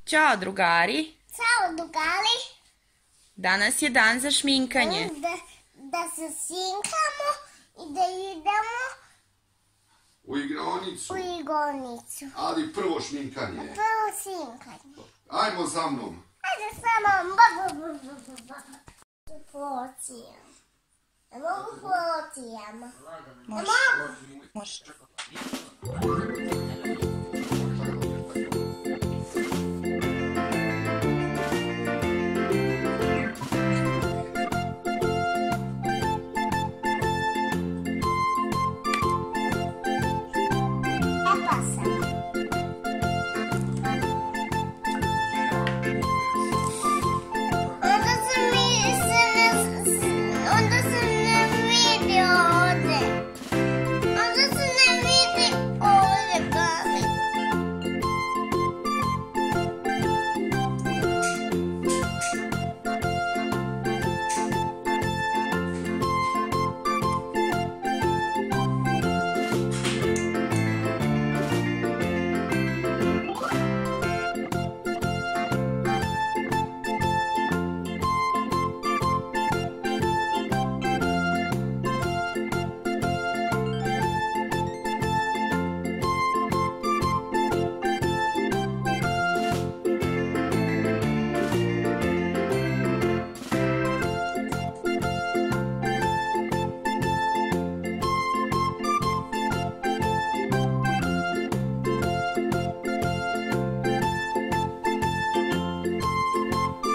Ćao drugari. Ćao drugari. Danas je dan za šminkanje. Da se sminkamo i da idemo u igronicu. Ali prvo šminkanje. Prvo šminkanje. Ajmo za mnom. Ajde sa mnom. Potijem. Ne mogu potijem. Može.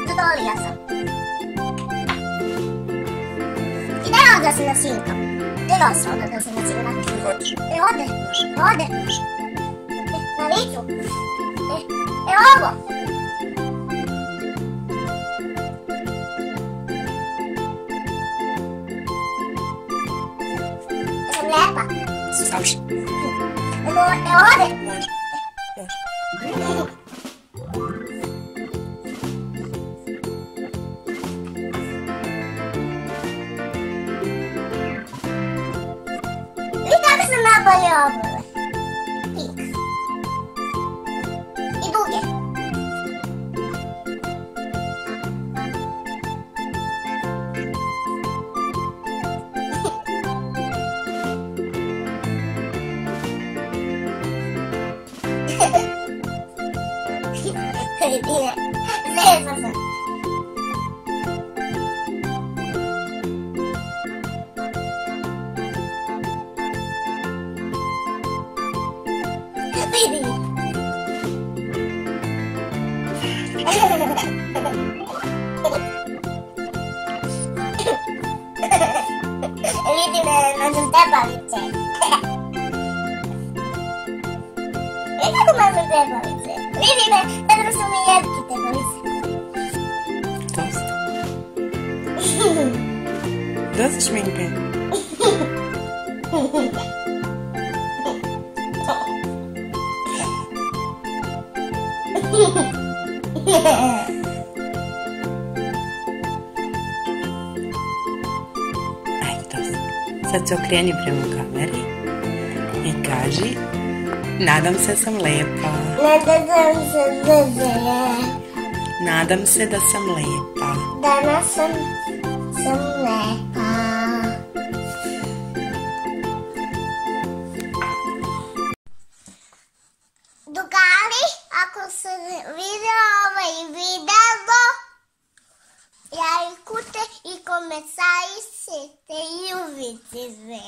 Zadovoljila sam. I da da se nasinkam. Gdje nos onda da se nasinkam? Ode. Na licu. Ovo. Jesam lijepa? Sluši. Ode. Nabolje obrve. Pink. I duge. Zezam se. Vidi. Vidi me nađem tebavice. Vidi kako nađem tebavice. Vidi me, tako su mi jetke tebavice. Dosta šminke. Sad se okreni prema kameri i kaži: nadam se da sam lepa. Nadam se da sam lepa. Danas sam lepa. Drugari, ako se vidio ovaj video, lajkujte i komentarisajte i uvidite.